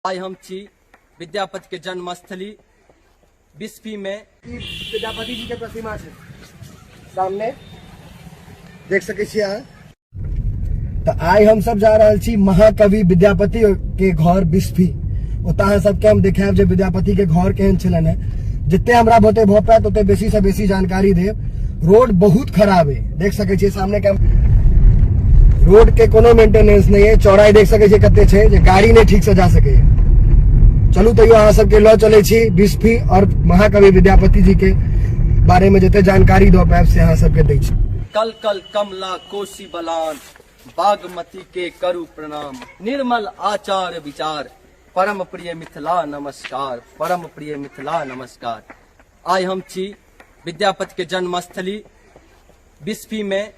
आज हम छी विद्यापति के जन्मस्थली बिस्फी में विद्यापति जी के प्रतिमा है सामने देख सके छी अहाँ। तो आई हम सब जा रहे छी महाकवि विद्यापति के घर बिस्फी। ओतः सबके हम देखाब जे विद्यापति के घर केहन छलन है। जितने हमरा भोटे भ पात ओते बेसी से बेसी जानकारी देब। रोड बहुत खराब है, देख सके छी सामने के रोड के कोनो मेंटेनेंस नहीं है। चौड़ाई देख सके छी कते छे जे गाड़ी नहीं ठीक से जा सके। चलू तैयो अहाँ सबके ल चले छी बिस्फी और महाकवि विद्यापति जी के बारे में जते जानकारी दो पाएब से अहाँ सबके दै छी। कल कल कमला कोसी बलान बागमती के करु प्रणाम। निर्मल आचार विचार परम प्रिय मिथिला नमस्कार। परम प्रिय मिथिला नमस्कार। आज हम छी विद्यापति के जन्मस्थली बिस्फी में।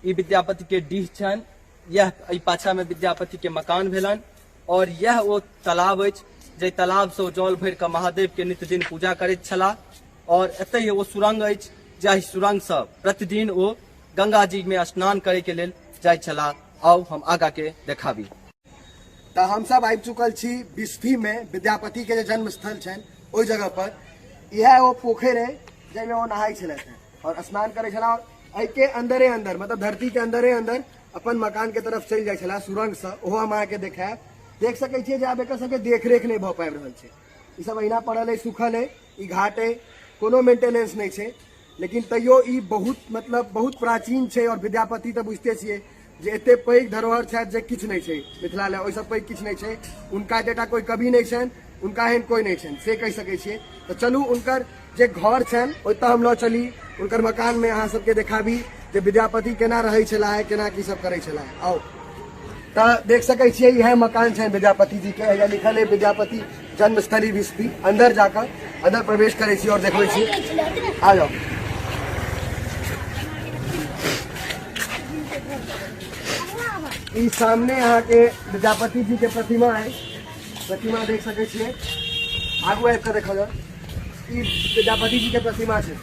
ई विद्यापति के डीह छन। यह पाछा में विद्यापति के मकान भेलन और यह वो तालाब अछि जे तालाब से जल भर के महादेव के नित्य दिन पूजा करैत छलाह। और एतय वो सुरंग अछि जाहि सुरंग से प्रतिदिन वो गंगा जी में स्नान करे के लेल जाय छलाह। आओ हम आगा के देखाबी। तो हम सब आबि चुकल छी बिस्फी में विद्यापति के जन्म स्थल छन। ओई जगह पर यह वो पोखर है जेमे वो नहाय छलथि और स्नान करे छला। एहि के अंदरे अंदर मतलब धरती के अंदरे अंदर अपन मकान के तरफ चल जाय छला सुरंग से। ओहो हम अहाँ के देखाब। देख सके छियै जे आब एकर सबके देख रेख नहीं भ पाबि रहल छै। ई सब अहिना पड़ल है, सुखल है। ई घाट है, कोनो मेंटेनेंस नहीं छै। लेकिन तैयो ई बहुत बहुत प्राचीन छै। और विद्यापति तो बुझते छियै जे एते पैघ धरोहर छथि जे किछु नहीं छै मिथिला ले। ओहि सब पैघ किछु नहीं छै। उनका जेटा कोई कवि नहीं छनि, उनका एहन कोई नहीं छनि से कहि सकै छियै। तो चलू उनकर जे घर छनि ओतऽ हम ल चली। उनकर मकान में अहाँ सबके देखाबी जे विद्यापति केना रहै छलाह, केना की सब करै छलाह। आओ तो देख सके छियै यह मकान छनि विद्यापति जी के। एहिजा लिखल है विद्यापति जन्मस्थली बिस्फी। अंदर जाकर अंदर प्रवेश करै छी और देखबै छी। आ जाओ। ई सामने यहाँ के विद्यापति जी के प्रतिमा है। प्रतिमा देख सके छियै। आगू आबि कऽ देखल जाओ। ई विद्यापति जी के प्रतिमा है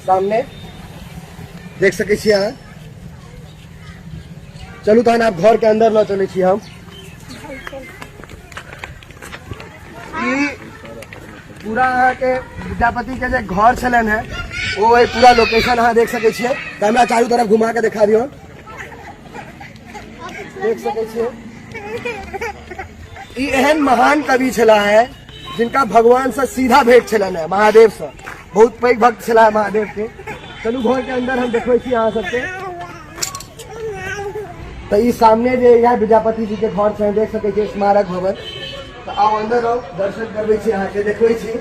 सामने देख सके छियै अहाँ। चलू तहन आप घर के अंदर ल चले छी हम। ई पूरा अहाँ के विद्यापति के जे घर छलन है वो पूरा लोकेशन अहाँ देख सके छियै। तो हमरा चारू तरफ घुमा के दिखा दियौ। देख सके छियै ई एहन महान कवि छला है जिनका भगवान से सीधा भेंट छलन है, महादेव से। बहुत पैघ भक्त छला है महादेव के। चलू घर के अंदर हम देखबै छी अहाँ सबके। तो ई सामने जे यह विद्यापति जी के घर छै देख सके छियै स्मारक भवन। तो आओ अंदर आओ, दर्शन करबै छी अहाँ के देखबै छी।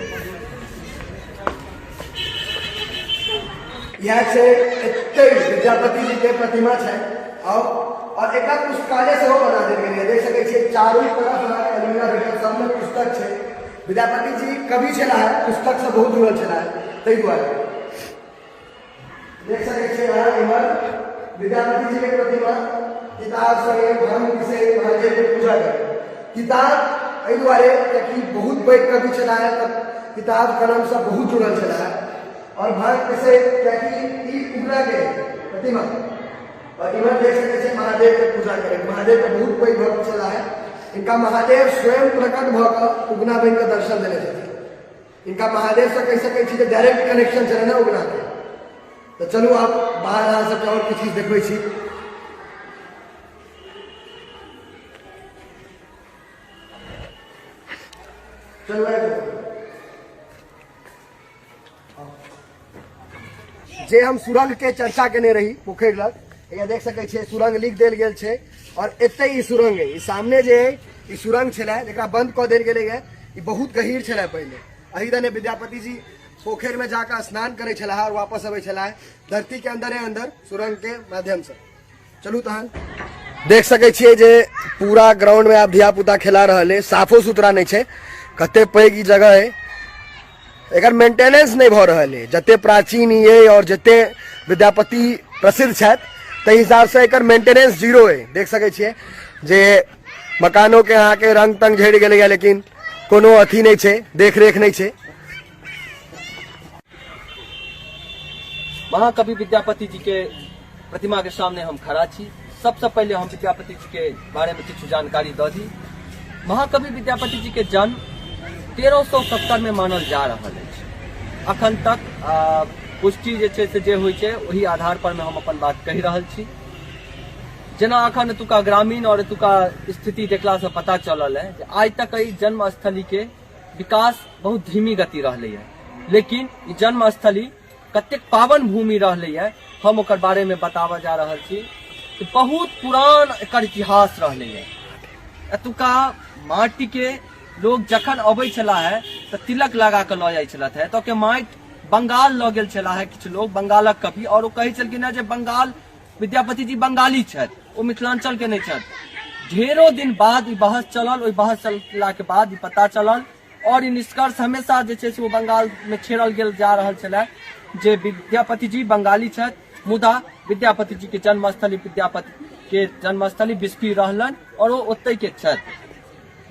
यह छै एते विद्यापति जी के प्रतिमा छै। आओ और एक पुस्तकालय से बना देल गेलै। देख सके छियै चारों तरफ अहाँके अलमीरा भेटत, सब में पुस्तक छै। विद्यापति जी कवि छला है, पुस्तक से बहुत जुड़ल छला है। ताहि दुआरे देख सके छियै अहाँ इमहर विद्यापति जी के प्रतिमा। किताब से धर्म से महादेव के पूजा करे। किताब एहि दुआरे कि बहुत पैघ कवि छला है, तब किताब कलम से बहुत जुड़ल छला है। और भक्त से ई उगना के प्रतिमा और इमहर देख सके छियै महादेव के पूजा करे। महादेव के बहुत पैघ भक्त छला है। इनका महादेव स्वयं प्रकट भ कऽ उगना बनि कऽ दर्शन देने छथिन। इनका महादेव से कहि सकै छी जे डायरेक्ट कनेक्शन छलै ने उगना के। तो चलू आप बाहर अहाँ सबके और किछु चीज देखबै छी। चलू जे हम सुरंग के चर्चा केने रही पोखर लग, ये देख सके छियै सुरंग लिख देल गेल छै। और एते ई सुरंग है। ई सामने जे है ई सुरंग छलै जेकरा बंद कऽ देल गेलै है। ई बहुत गहीर छलै पहले। एहि दने विद्यापति जी पोखर में जाकर स्नान करे छलाह और वापस अबै छलाह धरती के अंदरे अंदर सुरंग के माध्यम से। चलू तहन देख सके छियै जे पूरा ग्राउंड में आब धिया पुता खेला रहल है। साफो सुथरा नहीं छै। कते पैघ ई जगह है। एकर मेंटेनेंस नहीं भ रहल है। जते प्राचीन ये और जते विद्यापति प्रसिद्ध छथि ताहि हिसाब से एकर मेंटेनेंस जीरो है। देख सके छियै जे मकानों के अहाँ के रंग तंग झड़ि गेलै है, लेकिन कोनो अथी नहीं छै, देख रेख नहीं छै। महाकवि विद्यापति जी के प्रतिमा के सामने हम खड़ा छी। सबसे पहले हम विद्यापति जी के बारे में किछु जानकारी दऽ दी। महाकवि विद्यापति जी के जन्म 1370 में मानल जा रहा है। अखन तक पुष्टि जे छै से जे होइ छै वही आधार पर में हम अपन बात कहि रहल छी। जेना अखन एतुका ग्रामीण और एतुका स्थिति देखला से पता चलल है जे आज तक ई जन्मस्थली के विकास बहुत धीमी गति रहले है, लेकिन ई जन्मस्थली कतेक पावन भूमि रहले है हम ओकर बारे में बतावा जा रहल छी। बहुत पुरान एकर इतिहास रहले है। एतुका माटी के लोग जखन अबै छला है तो तिलक लगा के ल जाय छलथ है। तो के माटि बंगाल ल गेल छला है किछु लोग, बंगालक कवि, और वो कहै छलखिन है जे बंगाल विद्यापति जी बंगाली छथि, वो मिथिलांचल के नहीं छथि। ढेरों दिन बाद ई बहस चलल, ओहि बहस चलला के बाद ई पता चलल और ई निष्कर्ष हमेशा जे छै से वो बंगाल में छेड़ल गेल जा रहल छला जे विद्यापति जी बंगाली छथि, मुदा विद्यापति जी के जन्मस्थली विद्यापति के जन्मस्थली बिस्फी रहलन और वो ओतै के छथि।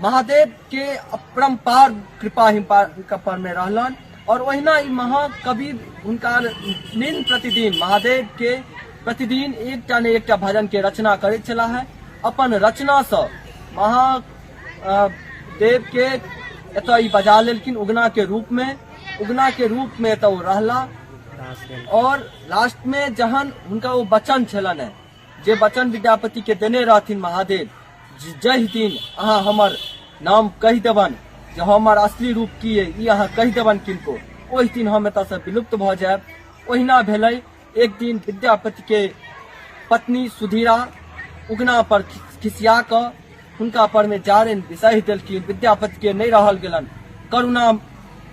महादेव के अपरंपार कृपा हिनका पर में रहलन और ओहिना ई महाकवि हुनका दिन प्रतिदिन महादेव के प्रतिदिन एकटा ने एकटा भजन के रचना करैत छला है। अपन रचना से महादेव के एतऽ ई बजा लेलखिन उगना के रूप में एतऽ ओ रहला और लास्ट में जहन हुनका वो वचन छलन है जे वचन विद्यापति के देने रहथिन महादेव, जहि दिन अहाँ हमर नाम कहि देबन जे हमर असली रूप की है ई अहाँ कहि देबन किनको, ओहि दिन हम एतऽ से विलुप्त भ जायब। ओहिना भेलै। एक दिन विद्यापति के पत्नी सुधीरा उगना पर खिसिया क हुनका पर में जारनि बिसहि देलखिन। विद्यापति के नहीं रहल गेलन, करुणा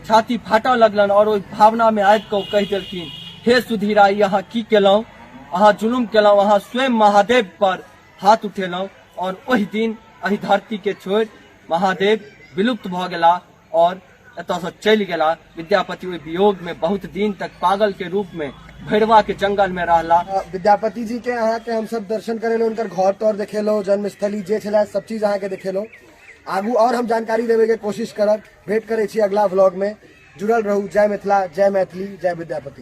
छाती फाटऽ लगलन और ओहि भावना में आबि कऽ कहि देलखिन, हे सुधीरा ई अहाँ की केलहुँ, अहाँ जुलुम केलहुँ, अहाँ स्वयं महादेव पर हाथ उठेलहुँ। और ओहि दिन एहि धरती के छोड़ि महादेव विलुप्त भ गेला और एतऽ से चलि गेला। विद्यापति ओहि वियोग में बहुत दिन तक पागल के रूप में भैरवा के जंगल में रहला। विद्यापति जी के अहाँ के हम सब दर्शन करेलो, उनकर घर तौर देखेलो, जन्मस्थली जे छला सब चीज अहाँ के देखेलो। आगू और हम जानकारी देवे के कोशिश करब। भेंट करे छी अगला व्लॉग में। जुड़ल रहू। जय मिथिला, जय मैथिली, जय विद्यापति।